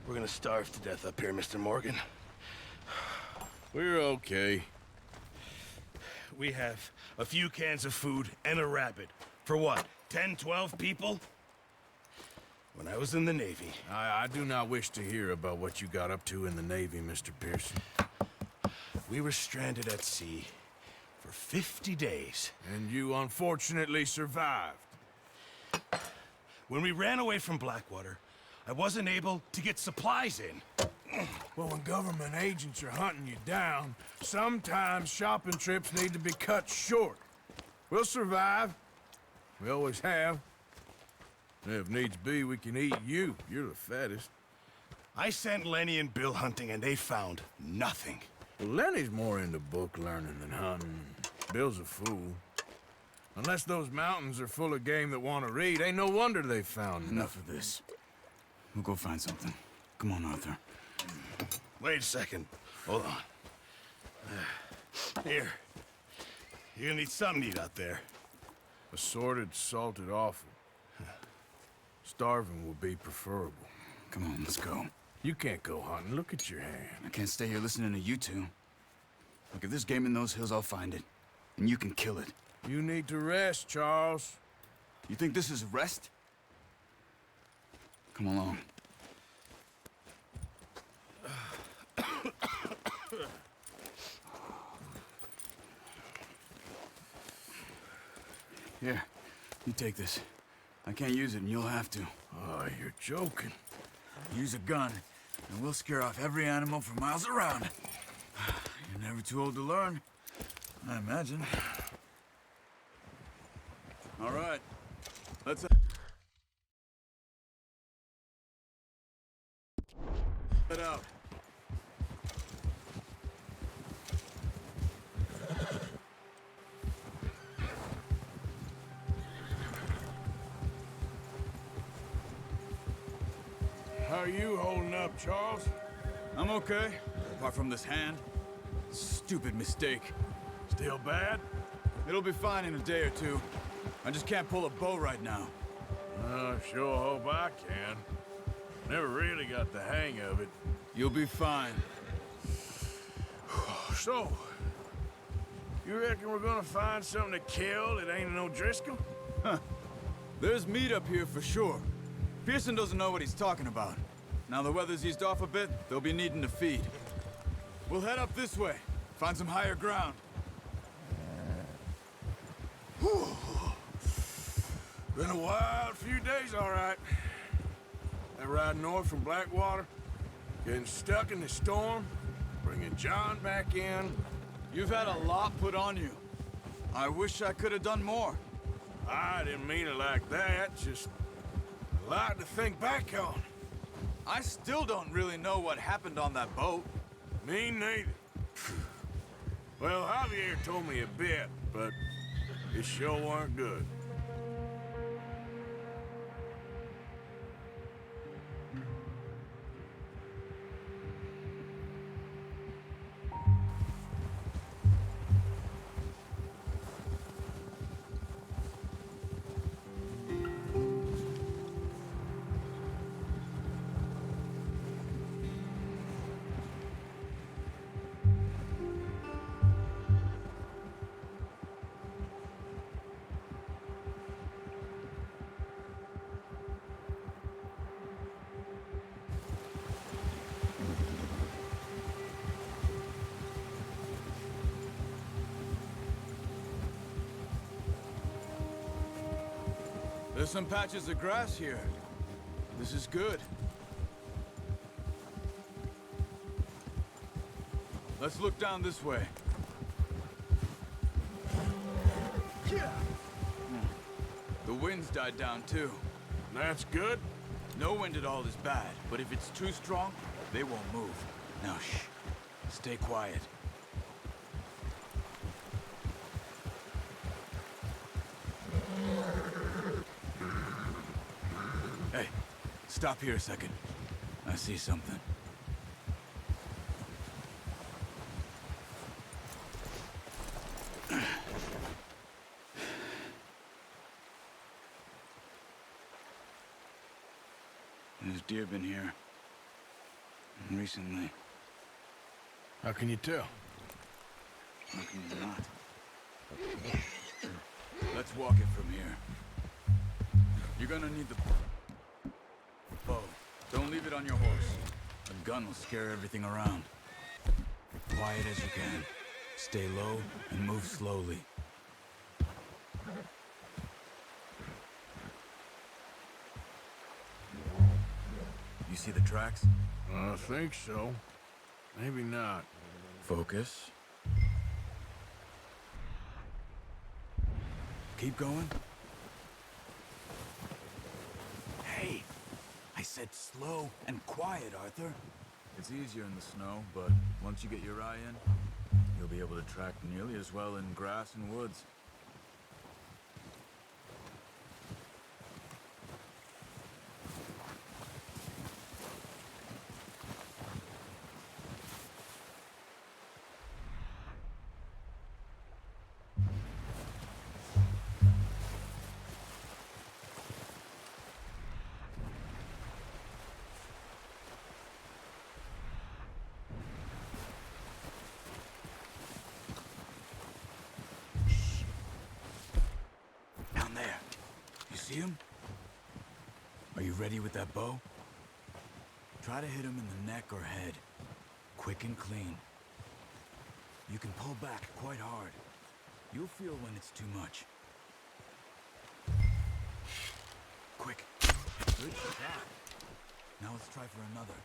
We're gonna starve to death up here, Mr. Morgan. We're okay. We have a few cans of food and a rabbit. For what, 10, 12 people? When I was in the Navy... I do not wish to hear about what you got up to in the Navy, Mr. Pearson. We were stranded at sea for 50 days. And you unfortunately survived. When we ran away from Blackwater, I wasn't able to get supplies in. Well, when government agents are hunting you down, sometimes shopping trips need to be cut short. We'll survive. We always have. And if needs be, we can eat you. You're the fattest. I sent Lenny and Bill hunting, and they found nothing. Well, Lenny's more into book learning than hunting. Bill's a fool. Unless those mountains are full of game that want to read, ain't no wonder they found Enough of this. We'll go find something. Come on, Arthur. Wait a second. Hold on. Here. You're gonna need something to eat out there. Assorted, salted offal. Starving will be preferable. Come on, let's go. You can't go hunting. Look at your hand. I can't stay here listening to you two. Look, if there's game in those hills, I'll find it. And you can kill it. You need to rest, Charles. You think this is rest? Come along. Here, you take this. I can't use it, and you'll have to. Oh, you're joking. Use a gun, and we'll scare off every animal for miles around. You're never too old to learn, I imagine. All right, let's... Head out. How are you holding up, Charles? I'm okay, apart from this hand. Stupid mistake. Still bad? It'll be fine in a day or two. I just can't pull a bow right now. I sure hope I can. Never really got the hang of it. You'll be fine. So, you reckon we're gonna find something to kill that ain't no Driscoll? Huh. There's meat up here for sure. Pearson doesn't know what he's talking about. Now the weather's eased off a bit, they'll be needing to feed. We'll head up this way, find some higher ground. Whew. Been a wild few days, all right. That ride north from Blackwater, getting stuck in the storm, bringing John back in. You've had a lot put on you. I wish I could have done more. I didn't mean it like that, just a lot to think back on. I still don't really know what happened on that boat. Me neither. Well, Javier told me a bit, but it sure weren't good. There's some patches of grass here. This is good. Let's look down this way. The wind's died down too. That's good. No wind at all is bad, but if it's too strong, they won't move. Now shh. Stay quiet. Hey, stop here a second. I see something. There's deer been here. Recently. How can you tell? How can you not? Let's walk it from here. You're gonna need the bow. Don't leave it on your horse. A gun will scare everything around. Quiet as you can. Stay low and move slowly. You see the tracks? I think so. Maybe not. Focus. Keep going. Hey! I said slow and quiet, Arthur. It's easier in the snow, but once you get your eye in, you'll be able to track nearly as well in grass and woods. Down there. You see him? Are you ready with that bow? Try to hit him in the neck or head. Quick and clean. You can pull back quite hard. You'll feel when it's too much. Quick. Good shot. Now let's try for another.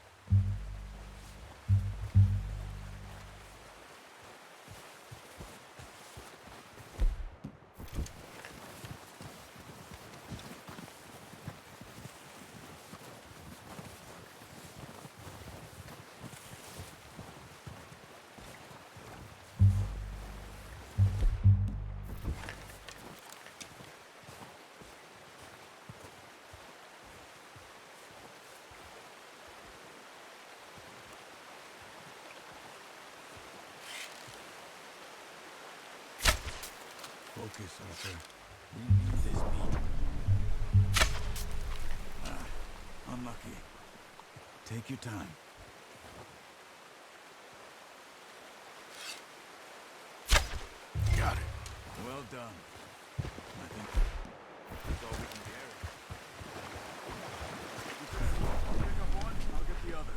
Focus, Arthur. We need this meat. Unlucky. Take your time. Got it. Well done. I think that's all we can carry. I'll pick up one, I'll get the other.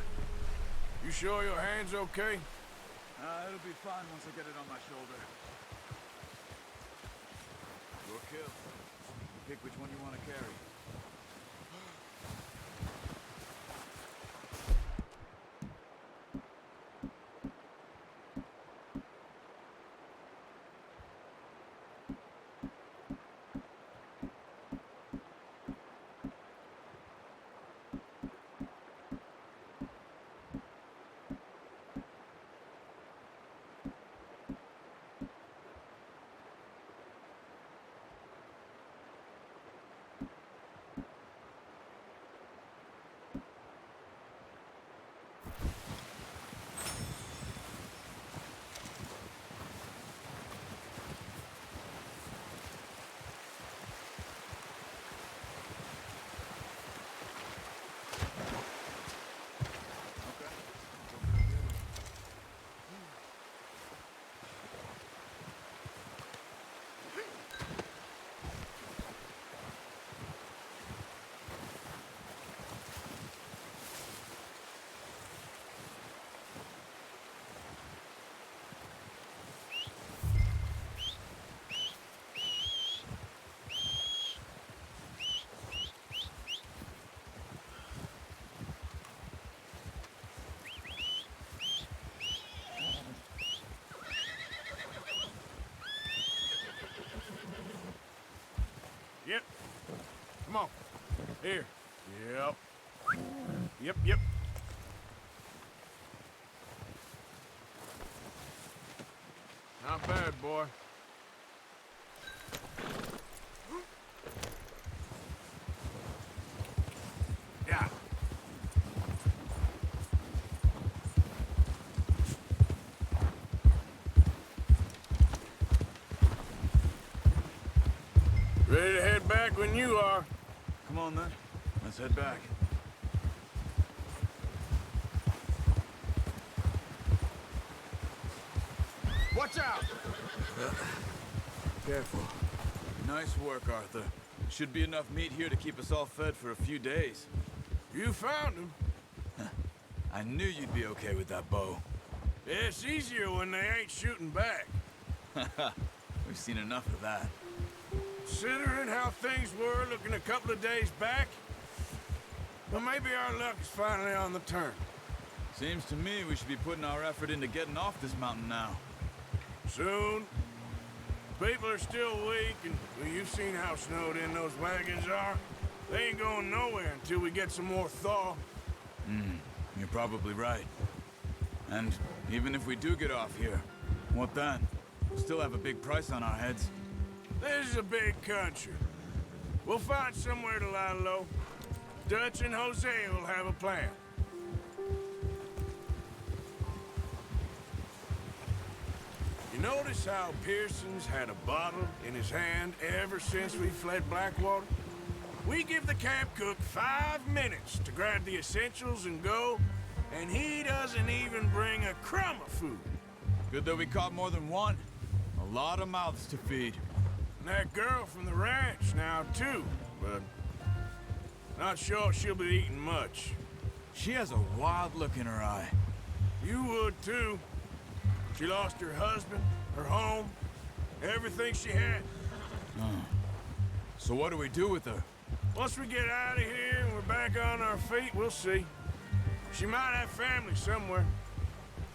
You sure your hand's okay? It'll be fine once I get it on my shoulder. Your kill. Pick which one you want to carry. Yep. Come on. Here. Yep. Yep. Not bad, boy. Yeah. Ready to head back when you are. Come on then. Let's head back. Watch out! Careful. Nice work, Arthur. Should be enough meat here to keep us all fed for a few days. You found him. I knew you'd be okay with that bow. It's easier when they ain't shooting back. We've seen enough of that. Considering how things were looking a couple of days back, well, maybe our luck is finally on the turn. Seems to me we should be putting our effort into getting off this mountain now. Soon. People are still weak, and well, you've seen how snowed in those wagons are. They ain't going nowhere until we get some more thaw. You're probably right. And even if we do get off here, what then? We'll still have a big price on our heads. This is a big country. We'll find somewhere to lie low. Dutch and Jose will have a plan. You notice how Pearson's had a bottle in his hand ever since we fled Blackwater? We give the camp cook 5 minutes to grab the essentials and go, and he doesn't even bring a crumb of food. Good that we caught more than one. A lot of mouths to feed. And that girl from the ranch now, too, but not sure she'll be eating much. She has a wild look in her eye. You would, too. She lost her husband, her home, everything she had. So what do we do with her? Once we get out of here and we're back on our feet, we'll see. She might have family somewhere.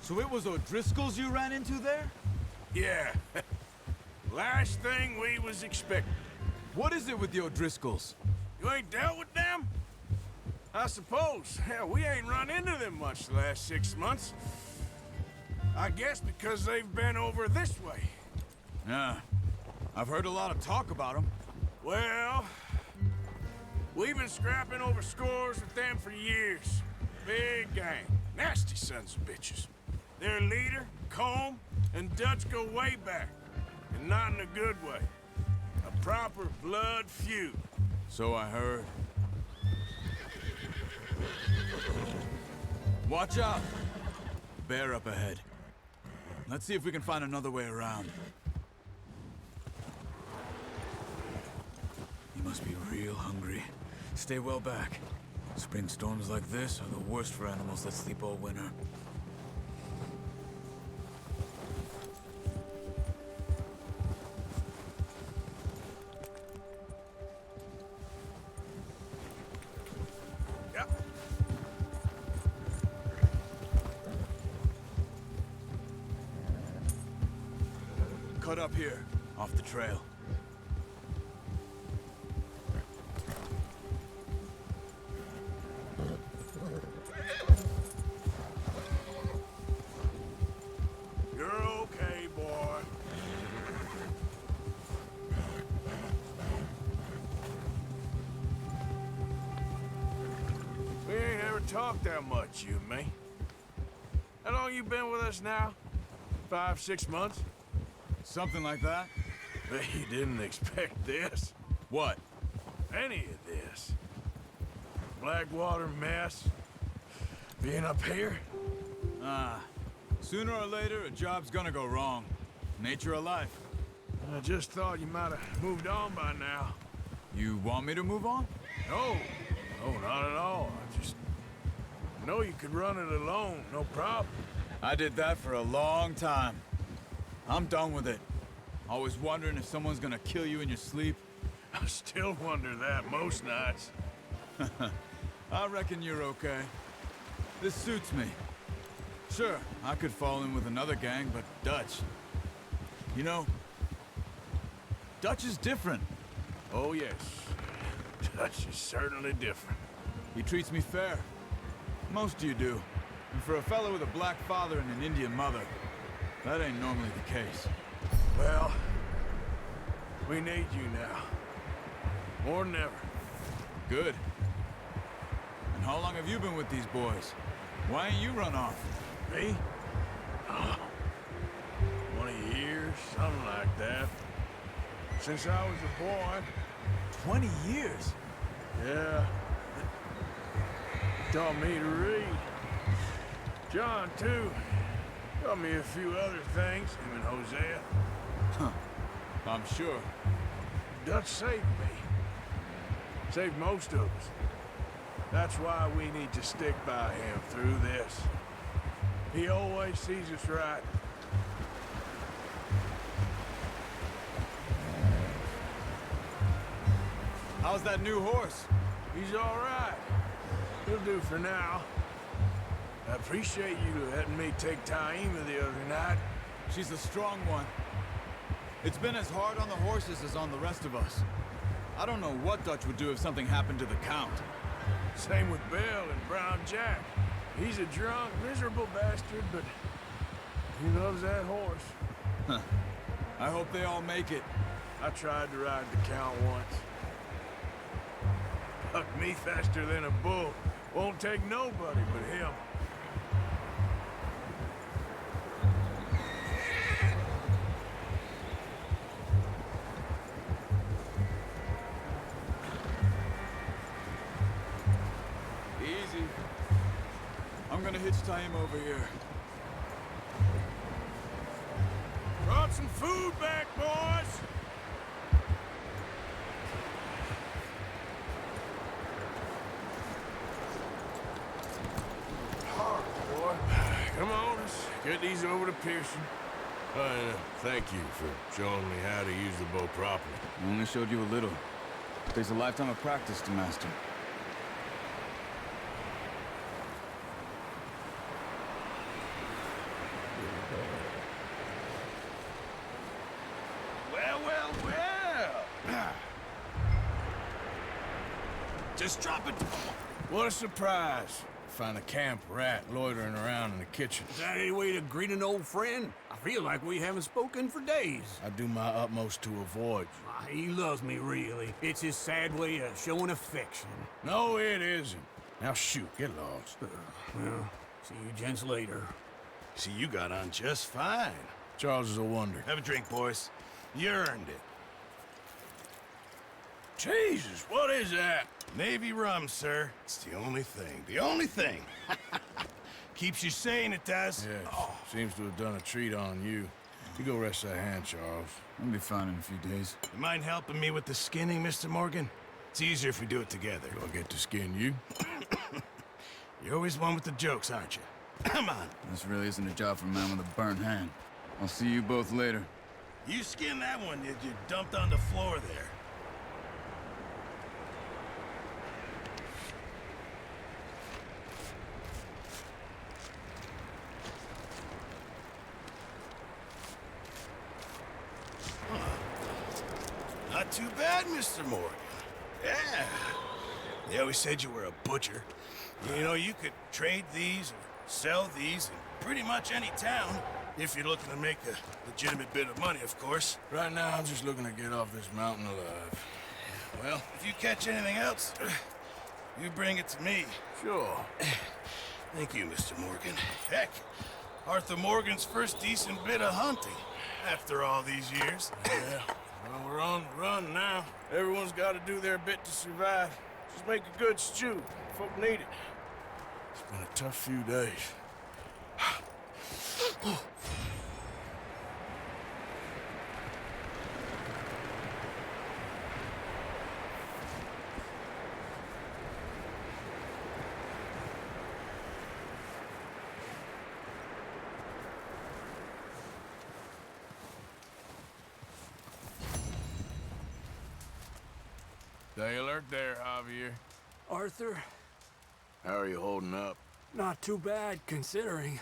So it was O'Driscoll's you ran into there? Yeah. Last thing we was expecting. What is it with the O'Driscolls? You ain't dealt with them? I suppose. Hell, we ain't run into them much the last 6 months. I guess because they've been over this way. Yeah. I've heard a lot of talk about them. Well, we've been scrapping over scores with them for years. Big gang. Nasty sons of bitches. Their leader, Combe, and Dutch go way back. And not in a good way. A proper blood feud. So I heard. Watch out! Bear up ahead. Let's see if we can find another way around. You must be real hungry. Stay well back. Spring storms like this are the worst for animals that sleep all winter. Yep. Cut up here, off the trail. You're okay, boy. We ain't ever talked that much, you and me. How long you been with us now? 5, 6 months? Something like that? Bet you didn't expect this. What? Any of this. Blackwater mess. Being up here? Sooner or later, a job's gonna go wrong. Nature of life. I just thought you might have moved on by now. You want me to move on? No. No, not at all. I just know you could run it alone, no problem. I did that for a long time. I'm done with it. Always wondering if someone's gonna kill you in your sleep. I still wonder that most nights. I reckon you're okay. This suits me. Sure, I could fall in with another gang, but Dutch... You know, Dutch is different. Oh, yes. Dutch is certainly different. He treats me fair. Most of you do. And for a fellow with a black father and an Indian mother, that ain't normally the case. Well, we need you now. More than ever. Good. And how long have you been with these boys? Why ain't you run off? Me? Oh, 20 years, something like that. Since I was a boy. 20 years? Yeah. Taught me to read. John, too. Got me a few other things, him and Hosea. I'm sure. Dutch saved me. Saved most of us. That's why we need to stick by him through this. He always sees us right. How's that new horse? He's all right. He'll do for now. I appreciate you letting me take Taima the other night. She's a strong one. It's been as hard on the horses as on the rest of us. I don't know what Dutch would do if something happened to the Count. Same with Bill and Brown Jack. He's a drunk, miserable bastard, but he loves that horse. I hope they all make it. I tried to ride the Count once. Bucked me faster than a bull. Won't take nobody but him. Easy. I'm gonna hitch Taima over here. Brought some food back, boys! Hard, boy. Come on, let's get these over to Pearson. Thank you for showing me how to use the bow properly. I only showed you a little. Takes a lifetime of practice to master. Well. Just drop it. What a surprise. Find a camp rat loitering around in the kitchen. Is that any way to greet an old friend? I feel like we haven't spoken for days. I do my utmost to avoid you. He loves me, really. It's his sad way of showing affection. No, it isn't. Now shoot, get lost. Well, see you gents later. See, you got on just fine. Charles is a wonder. Have a drink, boys. You earned it. Jesus, what is that? Navy rum, sir. It's the only thing. The only thing. Keeps you sane, it does. Yes, seems to have done a treat on you. You go rest that hand, Charles. I'll be fine in a few days. You mind helping me with the skinning, Mr. Morgan? It's easier if we do it together. Do I get to skin you? You're always one with the jokes, aren't you? Come on. This really isn't a job for a man with a burnt hand. I'll see you both later. You skinned that one that you dumped on the floor there. Not too bad, Mr. Morgan. Yeah. They always said you were a butcher. You know, you could trade these or sell these in pretty much any town, if you're looking to make a legitimate bit of money, of course. Right now, I'm just looking to get off this mountain alive. Well, if you catch anything else, you bring it to me. Sure. Thank you, Mr. Morgan. Heck, Arthur Morgan's first decent bit of hunting after all these years. Yeah. Well, we're on the run now. Everyone's got to do their bit to survive. Just make a good stew. Folk need it. It's been a tough few days. Stay alert there, Javier. Arthur, How are you holding up? not too bad, considering.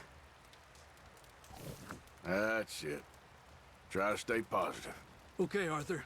That's it. Try to stay positive. Okay, Arthur.